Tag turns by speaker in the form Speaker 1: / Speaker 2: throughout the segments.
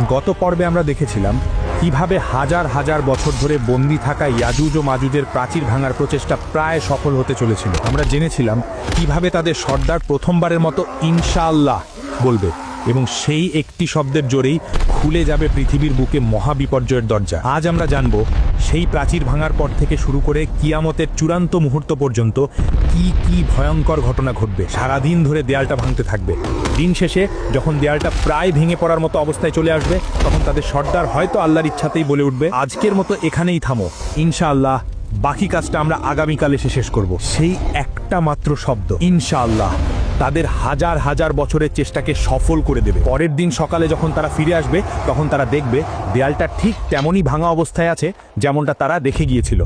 Speaker 1: গত পর্বে আমরা দেখেছিলাম কিভাবে হাজার হাজার বছর ধরে বন্দি থাকা ইয়াজুজ ও মাজুজের প্রাচীর ভাঙার প্রচেষ্টা প্রায় সফল হতে চলেছিল। আমরা জেনেছিলাম কিভাবে তাদের সর্দার প্রথমবারের মতো ইনশাআল্লাহ বলবে এবং সেই একটি শব্দের জোরেই খুলে যাবে পৃথিবীর বুকে মহাবিপর্যয়ের দরজা। আজ আমরা জানব সেই প্রাচীর ভাঙার পর থেকে শুরু করে কিয়ামতের চূড়ান্ত মুহূর্ত পর্যন্ত কি কি ভয়ঙ্কর ঘটনা ঘটবে। সারাদিন ধরে দেয়ালটা ভাঙতে থাকবে। দিন শেষে যখন দেয়ালটা প্রায় ভেঙে পড়ার মতো অবস্থায় চলে আসবে, তখন তাদের সর্দার হয়তো আল্লাহর ইচ্ছাতেই বলে উঠবে, আজকের মতো এখানেই থামো, ইনশাআল্লাহ বাকি কাজটা আমরা আগামীকাল এসে শেষ করব। সেই একটা মাত্র শব্দ ইনশাআল্লাহ তাদের হাজার হাজার বছরের চেষ্টাকে সফল করে দেবে। পরের দিন সকালে যখন তারা ফিরে আসবে, তখন তারা দেখবে দেয়ালটা ঠিক তেমনই ভাঙা অবস্থায় আছে যেমনটা তারা দেখে গিয়েছিল।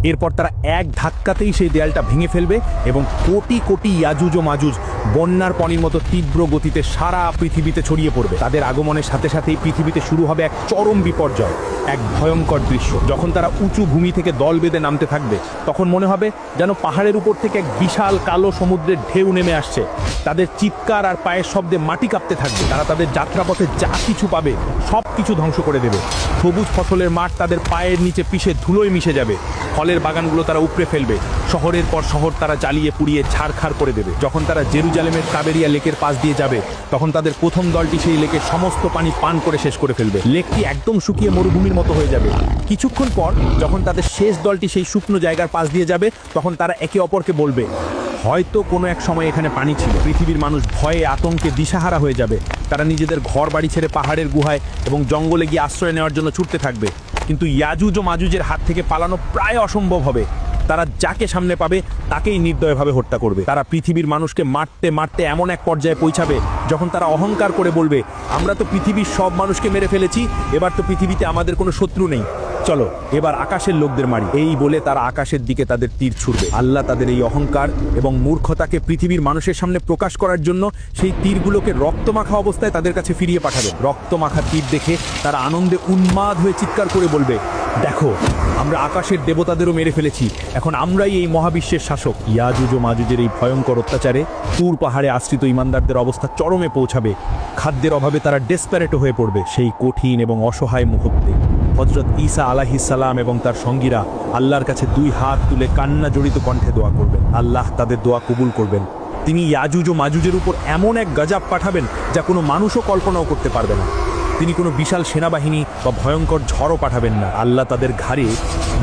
Speaker 1: এরপর তারা এক ধাক্কাতেই সেই দেয়ালটা ভেঙে ফেলবে এবং কোটি কোটি ইয়াজুজ ও মাজুজ বন্যার পানির মতো তীব্র গতিতে সারা পৃথিবীতে ছড়িয়ে পড়বে। তাদের আগমনের সাথে সাথেই পৃথিবীতে শুরু হবে এক চরম বিপর্যয়, এক ভয়ঙ্কর দৃশ্য। যখন তারা উঁচু ভূমি থেকে দল বেঁধে নামতে থাকবে, তখন মনে হবে যেন পাহাড়ের উপর থেকে এক বিশাল কালো সমুদ্রের ঢেউ নেমে আসছে। তাদের চিৎকার আর পায়ের শব্দে মাটি কাঁপতে থাকবে। তারা তাদের যাত্রাপথে যা কিছু পাবে সব কিছু ধ্বংস করে দেবে। সবুজ ফসলের মাঠ তাদের পায়ের নিচে পিষে ধুলোয় মিশে যাবে। ফলের বাগানগুলো তারা উপড়ে ফেলবে। শহরের পর শহর তারা জ্বালিয়ে পুড়িয়ে ছারখার করে দেবে। যখন তারা জেরুজালেমের কাবেরিয়া লেকের পাশ দিয়ে যাবে, তখন তাদের প্রথম দলটি সেই লেকের সমস্ত পানি পান করে শেষ করে ফেলবে। লেকটি একদম শুকিয়ে মরুভূমির মতো হয়ে যাবে। কিছুক্ষণ পর যখন তাদের শেষ দলটি সেই শুকনো জায়গার পাশ দিয়ে যাবে, তখন তারা একে অপরকে বলবে, হয়তো কোনো এক সময় এখানে পানি ছিল। পৃথিবীর মানুষ ভয়ে আতঙ্কে দিশাহারা হয়ে যাবে। তারা নিজেদের ঘর বাড়ি ছেড়ে পাহাড়ের গুহায় এবং জঙ্গলে গিয়ে আশ্রয় নেওয়ার জন্য ছুটতে থাকবে। কিন্তু ইয়াজুজ ও মাজুজের হাত থেকে পালানো প্রায় অসম্ভব হবে। তারা যাকে সামনে পাবে তাকেই নির্দয়ভাবে হত্যা করবে। তারা পৃথিবীর মানুষকে মারতে মারতে এমন এক পর্যায়ে পৌঁছাবে যখন তারা অহংকার করে বলবে, আমরা তো পৃথিবীর সব মানুষকে মেরে ফেলেছি, এবার তো পৃথিবীতে আমাদের কোনো শত্রু নেই, চলো এবার আকাশের লোকদের মারি। এই বলে তারা আকাশের দিকে তাদের তীর ছুড়বে। আল্লাহ তাদের এই অহংকার এবং মূর্খতাকে পৃথিবীর মানুষের সামনে প্রকাশ করার জন্য সেই তীরগুলোকে রক্তমাখা অবস্থায় তাদের কাছে ফিরিয়ে পাঠাবে। রক্তমাখা তীর দেখে তারা আনন্দে উন্মাদ হয়ে চিৎকার করে বলবে, দেখো আমরা আকাশের দেবতাদেরও মেরে ফেলেছি, এখন আমরাই এই মহাবিশ্বের শাসক। ইয়াজুজ ও মাজুজের এই ভয়ঙ্কর অত্যাচারে তুর পাহাড়ে আশ্রিত ইমানদারদের অবস্থা চরমে পৌঁছাবে। খাদ্যের অভাবে তারা ডেসপারেট হয়ে পড়বে। সেই কঠিন এবং অসহায় মুহূর্তে হযরত ঈসা আলাইহিস সালাম এবং তার সঙ্গীরা আল্লাহর কাছে দুই হাত তুলে কান্না জড়িত কণ্ঠে দোয়া করবেন। আল্লাহ তাদের দোয়া কবুল করবেন। তিনি ইয়াজুজ ও মাজুজের উপর এমন এক গজব পাঠাবেন যা কোনো মানুষও কল্পনাও করতে পারবে না। তিনি কোনো বিশাল সেনাবাহিনী বা ভয়ঙ্কর ঝড়ও পাঠাবেন না। আল্লাহ তাদের ঘাড়ে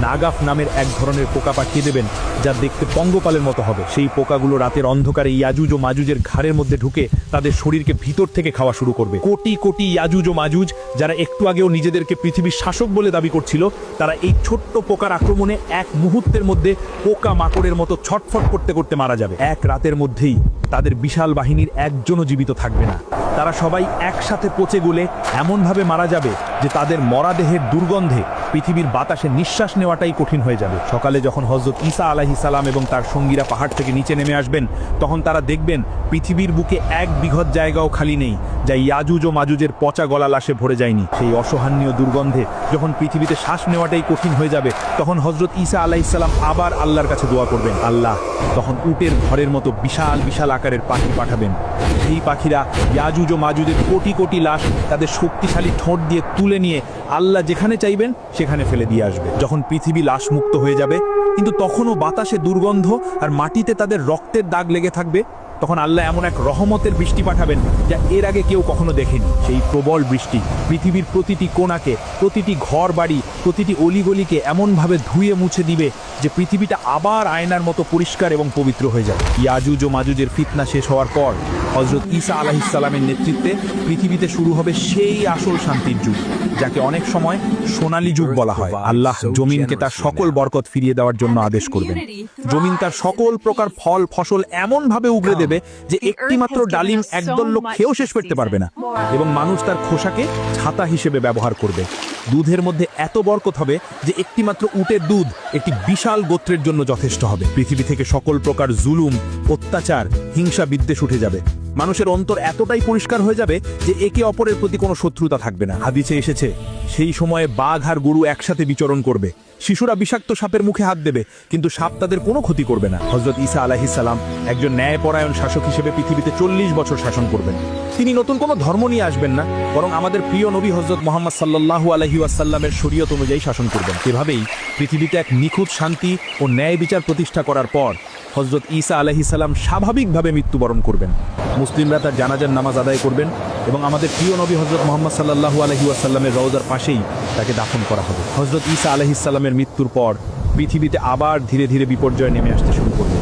Speaker 1: নাগাফ নামের এক ধরনের পোকা পাঠিয়ে দেবেন যা দেখতে পঙ্গপালের মতো হবে। সেই পোকাগুলো রাতের অন্ধকারে ইয়াজুজ ও মাজুজের ঘাড়ের মধ্যে ঢুকে তাদের শরীরকে ভিতর থেকে খাওয়া শুরু করবে। কোটি কোটি ইয়াজুজ ও মাজুজ যারা একটু আগেও নিজেদেরকে পৃথিবীর শাসক বলে দাবি করছিল, তারা এই ছোট্ট পোকার আক্রমণে এক মুহূর্তের মধ্যে পোকা মাকড়ের মতো ছটফট করতে করতে মারা যাবে। এক রাতের মধ্যেই তাদের বিশাল বাহিনীর একজনও জীবিত থাকবে না। তারা সবাই একসাথে পচে গলে এমনভাবে মারা যাবে যে তাদের মরাদেহের দুর্গন্ধে পৃথিবীর বাতাসে নিঃশ্বাস নেওয়াটাই কঠিন হয়ে যাবে। সকালে যখন হযরত ঈসা আলাইহিস সালাম এবং তার সঙ্গীরা পাহাড় থেকে নিচে নেমে আসবেন, তখন তারা দেখবেন পৃথিবীর বুকে এক বিঘত জায়গাও খালি নেই যা ইয়াজুজ ও মাজুজের পচা গলা লাশে ভরে যায়নি। সেই অসহনীয় দুর্গন্ধে যখন পৃথিবীতে শ্বাস নেওয়াটাই কঠিন হয়ে যাবে, তখন হযরত ঈসা আলাইহিস সালাম আবার আল্লাহর কাছে দোয়া করবেন। আল্লাহ তখন উটের ঘরের মতো বিশাল বিশাল আকারের পাখি পাঠাবেন। সেই পাখিরা ইয়াজুজ ও মাজুজের কোটি কোটি লাশ তাদের শক্তিশালী ঠোঁট দিয়ে তুলে নিয়ে আল্লাহ যেখানে চাইবেন সেখানে ফেলে দিয়ে আসবে। যখন পৃথিবী লাশ মুক্ত হয়ে যাবে কিন্তু তখনও বাতাসে দুর্গন্ধ আর মাটিতে তাদের রক্তের দাগ লেগে থাকবে, তখন আল্লাহ এমন এক রহমতের বৃষ্টি পাঠাবেন যা এর আগে কেউ কখনো দেখেনি। সেই প্রবল বৃষ্টি পৃথিবীর প্রতিটি কোণাকে, প্রতিটি ঘর বাড়ি, প্রতিটি অলিগলিকে এমনভাবে ধুয়ে মুছে দিবে যে পৃথিবীটা আবার আয়নার মতো পরিষ্কার এবং পবিত্র হয়ে যাবে। ইয়াজুজ ও মাজুজের ফিতনা শেষ হওয়ার পর হযরত ঈসা আলাইহিস সালামের নেতৃত্বে পৃথিবীতে শুরু হবে সেই আসল শান্তির যুগ, যাকে অনেক সময় সোনালী যুগ বলা হয়। আল্লাহ জমিনকে তার সকল বরকত ফিরিয়ে দেওয়ার জন্য আদেশ করবেন। জমিন তার সকল প্রকার ফল ফসল এমনভাবে উগড়ে দেবে যে একটি মাত্র ডালিম একদল লোক খেয়েও শেষ করতে পারবে না, এবং মানুষ তার খোসাকে ছাতা হিসেবে ব্যবহার করবে। দুধের মধ্যে এত বরকত হবে যে একটি মাত্র উটের দুধ একটি বিশাল গোত্রের জন্য যথেষ্ট হবে। পৃথিবী থেকে সকল প্রকার জুলুম, অত্যাচার, হিংসা বিদ্বেষ উঠে যাবে। মানুষের অন্তর এতটাই পরিষ্কার হয়ে যাবে যে একে অপরের প্রতি কোনো শত্রুতা থাকবে না। হাদিসে এসেছে সেই সময়ে বাঘ আর গরু একসাথে বিচরণ করবে। শিশুরা বিষাক্ত সাপের মুখে হাত দেবে, কিন্তু সাপ তাদের কোনো ক্ষতি করবে না। হযরত ঈসা আলাইহিস সালাম একজন ন্যায়পরায়ণ শাসক হিসেবে পৃথিবীতে 40 বছর শাসন করবেন। তিনি নতুন কোনো ধর্ম নিয়ে আসবেন না, বরং আমাদের প্রিয় নবী হযরত মুহাম্মদ সাল্লাল্লাহু আলাইহি ওয়াসাল্লামের শরীয়ত অনুযায়ী শাসন করবেন। এভাবেই পৃথিবীতে এক নিখুঁত শান্তি ও ন্যায় বিচার প্রতিষ্ঠা করার পর হযরত ঈসা আলাইহিস সালাম স্বাভাবিকভাবে মৃত্যুবরণ করবেন। মুসলিমরা তার জানাজার নামাজ আদায় করবেন এবং আমাদের প্রিয় নবী হযরত মুহাম্মদ সাল্লাল্লাহু আলাইহি ওয়াসাল্লামের রওজার পাশেই তাকে দাফন করা হবে। হযরত ঈসা আলাইহিস সালামের মৃত্যুর পর পৃথিবীতে আবার ধীরে ধীরে বিপর্যয় নেমে আসতে শুরু করবে।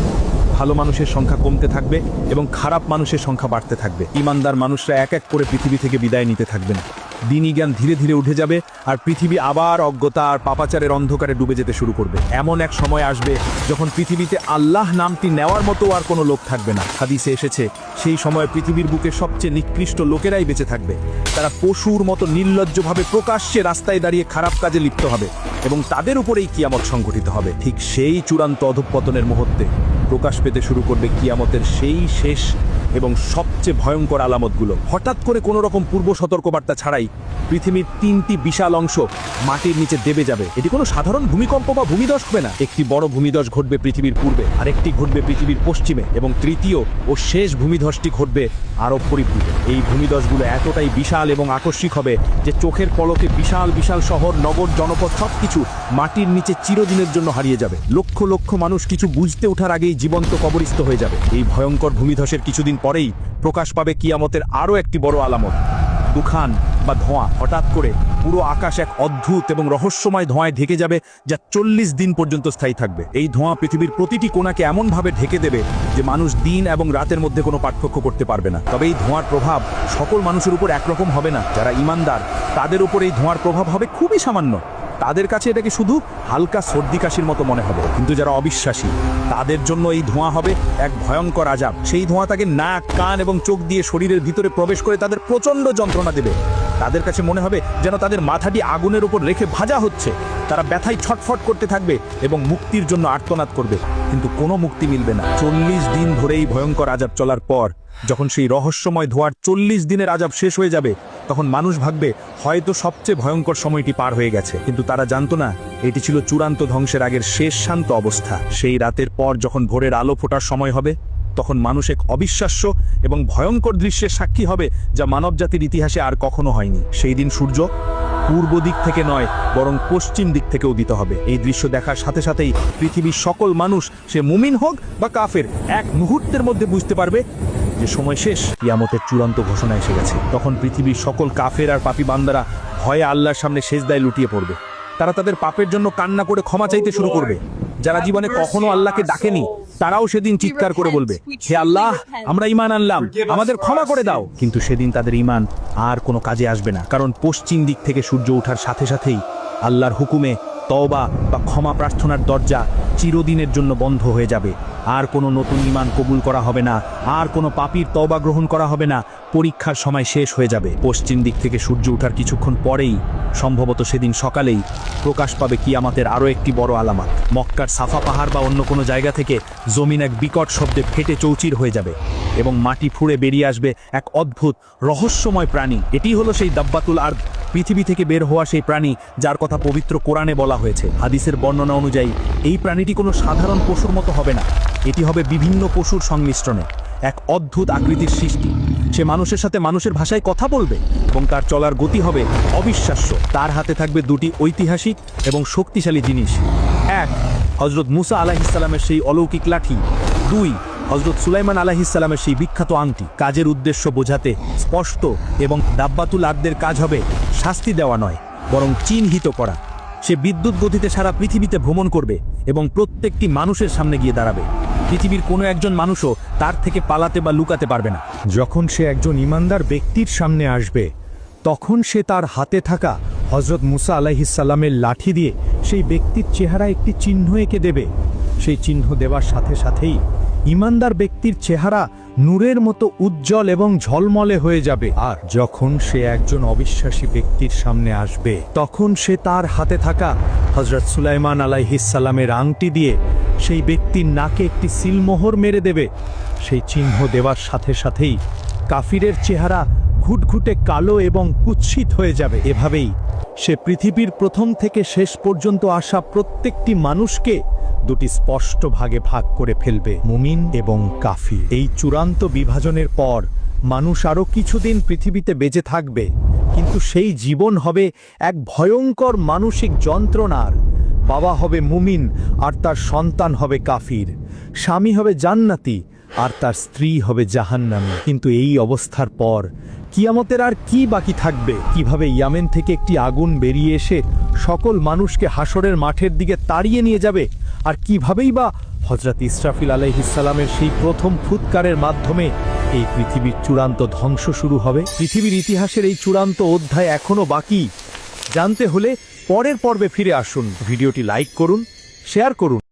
Speaker 1: ভালো মানুষের সংখ্যা কমতে থাকবে এবং খারাপ মানুষের সংখ্যা বাড়তে থাকবে। ঈমানদার মানুষরা এক এক করে পৃথিবী থেকে বিদায় নিতে থাকবেন। দিনই জ্ঞান ধীরে ধীরে উঠে যাবে আর পৃথিবী আবার অজ্ঞতা আর পাপাচারের অন্ধকারে ডুবে যেতে শুরু করবে। এমন এক সময় আসবে যখন পৃথিবীতে আল্লাহ নামটি নেওয়ার মতো আর কোনো লোক থাকবে না। হাদিসে এসেছে সেই সময় পৃথিবীর বুকে সবচেয়ে নিকৃষ্ট লোকেরাই বেঁচে থাকবে। তারা পশুর মতো নির্লজ্জভাবে প্রকাশ্যে রাস্তায় দাঁড়িয়ে খারাপ কাজে লিপ্ত হবে এবং তাদের উপরেই কিয়ামত সংঘটিত হবে। ঠিক সেই চূড়ান্ত অধঃপতনের মুহূর্তে প্রকাশ পেতে শুরু করবে কিয়ামতের সেই শেষ এবং সবচেয়ে ভয়ঙ্কর আলামতগুলো। হঠাৎ করে কোনো রকম পূর্ব সতর্কবার্তা ছাড়াই পৃথিবীর 3টি বিশাল অংশ মাটির নিচে দেবে যাবে। এটি কোনো সাধারণ ভূমিকম্প বা ভূমিধস হবে না। একটি বড় ভূমিধস ঘটবে পৃথিবীর পূর্বে, আরেকটি ঘটবে পৃথিবীর পশ্চিমে এবং তৃতীয় ও শেষ ভূমিধসটি ঘটবে আরব পরিপূর্বে। এই ভূমিধসগুলো এতটাই বিশাল এবং আকস্মিক হবে যে চোখের পলকে বিশাল বিশাল শহর, নগর, জনপদ সবকিছু মাটির নিচে চিরদিনের জন্য হারিয়ে যাবে। লক্ষ লক্ষ মানুষ কিছু বুঝতে ওঠার আগেই জীবন্ত কবরস্থ হয়ে যাবে। এই ভয়ঙ্কর ভূমিধসের কিছুদিন পরেই প্রকাশ পাবে কিয়ামতের আরও একটি বড় আলামত, দুখান বা ধোঁয়া। হঠাৎ করে পুরো আকাশ এক অদ্ভুত এবং রহস্যময় ধোঁয়ায় ঢেকে যাবে যা 40 দিন পর্যন্ত স্থায়ী থাকবে। এই ধোঁয়া পৃথিবীর প্রতিটি কোণাকে এমনভাবে ঢেকে দেবে যে মানুষ দিন এবং রাতের মধ্যে কোনো পার্থক্য করতে পারবে না। তবে এই ধোঁয়ার প্রভাব সকল মানুষের উপর একরকম হবে না। যারা ঈমানদার তাদের উপর এই ধোঁয়ার প্রভাব হবে খুবই সামান্য। তাদের কাছে এটাকে শুধু হালকা সর্দি কাশির মতো মনে হবে। কিন্তু যারা অবিশ্বাসী তাদের জন্য এই ধোঁয়া হবে এক ভয়ঙ্কর আযাব। সেই ধোঁয়া তাকে নাক, কান এবং চোখ দিয়ে শরীরের ভিতরে প্রবেশ করে তাদের প্রচণ্ড যন্ত্রণা দেবে। তাদের কাছে মনে হবে যেন তাদের মাথাটি আগুনের উপর রেখে ভাজা হচ্ছে। তারা ব্যথায় ছটফট করতে থাকবে এবং মুক্তির জন্য আর্তনাদ করবে, কিন্তু কোনো মুক্তি মিলবে না। 40 দিন ধরে এই ভয়ঙ্কর আযাব চলার পর যখন সেই রহস্যময় ধোঁয়ার 40 দিনের আযাব শেষ হয়ে যাবে, তখন মানুষ ভাববে হয়তো সবচেয়ে ভয়ঙ্কর সময়টি পার হয়ে গেছে। কিন্তু তারা জানতো না এটি ছিল চূড়ান্ত ধ্বংসের আগের শেষ শান্ত অবস্থা। সেই রাতের পর যখন ভোরের আলো ফোটার সময় হবে, তখন মানুষ এক অবিশ্বাস্য এবং ভয়ঙ্কর দৃশ্যের সাক্ষী হবে যা মানবজাতির ইতিহাসে আর কখনো হয়নি। সেই দিন সূর্য পূর্ব দিক থেকে নয় বরং পশ্চিম দিক থেকে উদিত হবে। এই দৃশ্য দেখার সাথে সাথেই পৃথিবীর সকল মানুষ, সে মুমিন হোক বা কাফের, এক মুহূর্তের মধ্যে বুঝতে পারবে যে সময় শেষ, কিয়ামতের চূড়ান্ত ঘোষণা এসে গেছে। তখন পৃথিবীর সকল কাফের আর পাপী বান্দারা ভয়ে আল্লাহর সামনে সেজদায় লুটিয়ে পড়বে। তারা তাদের পাপের জন্য কান্না করে ক্ষমা চাইতে শুরু করবে। যারা জীবনে কখনো আল্লাহকে ডাকেনি তারাও সেদিন চিৎকার করে বলবে, হে আল্লাহ, আমরা ঈমান আনলাম, আমাদের ক্ষমা করে দাও। কিন্তু সেদিন তাদের ঈমান আর কোনো কাজে আসবে না, কারণ পশ্চিম দিক থেকে সূর্য ওঠার সাথে সাথেই আল্লাহর হুকুমে তওবা বা ক্ষমা প্রার্থনার দরজা চিরদিনের জন্য বন্ধ হয়ে যাবে। আর কোনো নতুন ঈমান কবুল করা হবে না, আর কোনো পাপীর তওবা গ্রহণ করা হবে না। পরীক্ষার সময় শেষ হয়ে যাবে। পশ্চিম দিক থেকে সূর্য ওঠার কিছুক্ষণ পরেই, সম্ভবত সেদিন সকালেই, প্রকাশ পাবে কিয়ামতের আরও একটি বড় আলামত। মক্কার সাফা পাহাড় বা অন্য কোনো জায়গা থেকে জমিন এক বিকট শব্দে ফেটে চৌচির হয়ে যাবে এবং মাটি ফুঁড়ে বেরিয়ে আসবে এক অদ্ভুত রহস্যময় প্রাণী। এটি হলো সেই দাব্বাতুল আরদ, পৃথিবী থেকে বের হওয়া সেই প্রাণী যার কথা পবিত্র কোরআনে বলা হয়েছে। হাদিসের বর্ণনা অনুযায়ী এই প্রাণীটি কোনো সাধারণ পশুর মতো হবে না, এটি হবে বিভিন্ন পশুর সংমিশ্রণে এক অদ্ভুত আকৃতির সৃষ্টি। সে মানুষের সাথে মানুষের ভাষায় কথা বলবে এবং তার চলার গতি হবে অবিশ্বাস্য। তার হাতে থাকবে দুটি ঐতিহাসিক এবং শক্তিশালী জিনিস। এক, হযরত মুসা আলাইহিস সালামের সেই অলৌকিক লাঠি। দুই, হযরত সুলাইমান আলাইহিস সালামের সেই বিখ্যাত আংটি। কাজের উদ্দেশ্য বোঝাতে স্পষ্ট এবং দাব্বাতুল আরদের কাজ হবে শাস্তি দেওয়া নয় বরং চিহ্নিত করা। সে বিদ্যুৎ গতিতে সারা পৃথিবীতে ভ্রমণ করবে এবং প্রত্যেকটি মানুষের সামনে গিয়ে দাঁড়াবে। পৃথিবীর কোনো একজন মানুষও তার থেকে পালাতে বা লুকাতে পারবে না। যখন সে একজন ঈমানদার ব্যক্তির সামনে আসবে, তখন সে তার হাতে থাকা হযরত মুসা আলাইহিস সালামের লাঠি দিয়ে সেই ব্যক্তির চেহারা একটি চিহ্ন এঁকে দেবে। সেই চিহ্ন দেওয়ার সাথে সাথেই ঈমানদার ব্যক্তির চেহারা নূরের মতো উজ্জ্বল এবং ঝলমলে হয়ে যাবে। আর যখন সে একজন অবিশ্বাসী ব্যক্তির সামনে আসবে, তখন সে তার হাতে থাকা হযরত সুলাইমান আলাইহিস সালামের আংটি দিয়ে সেই ব্যক্তির নাকে একটি সিলমোহর মেরে দেবে। সেই চিহ্ন দেওয়ার সাথে সাথেই কাফিরের চেহারা ঘুটঘুটে কালো এবং কুৎসিত হয়ে যাবে। এভাবেই সে পৃথিবীর প্রথম থেকে শেষ পর্যন্ত আসা প্রত্যেকটি মানুষকে দুটি স্পষ্ট ভাগে ভাগ করে ফেলবে, মুমিন এবং কাফির। এই চূড়ান্ত বিভাজনের পর মানুষ আরও কিছুদিন পৃথিবীতে বেঁচে থাকবে, কিন্তু সেই জীবন হবে এক ভয়ঙ্কর মানসিক যন্ত্রণার। বাবা হবে মুমিন আর তার সন্তান হবে কাফির, স্বামী হবে জান্নাতি আর তার স্ত্রী হবে জাহান্নামী। কিন্তু এই অবস্থার পর কিয়ামতের আর কি বাকি থাকবে? কিভাবে ইয়ামেন থেকে একটি আগুন বেরিয়ে এসে সকল মানুষকে হাসরের মাঠের দিকে তাড়িয়ে নিয়ে যাবে? আর কিভাবেই বা হযরত ইসরাফিল আলাইহিসসালামের সেই প্রথম ফুৎকারের মাধ্যমে এই পৃথিবীর চূড়ান্ত ধ্বংস শুরু হবে? পৃথিবীর ইতিহাসের এই চূড়ান্ত অধ্যায় এখনো বাকি। জানতে হলে পরের পর্বে ফিরে আসুন। ভিডিওটি লাইক করুন, শেয়ার করুন।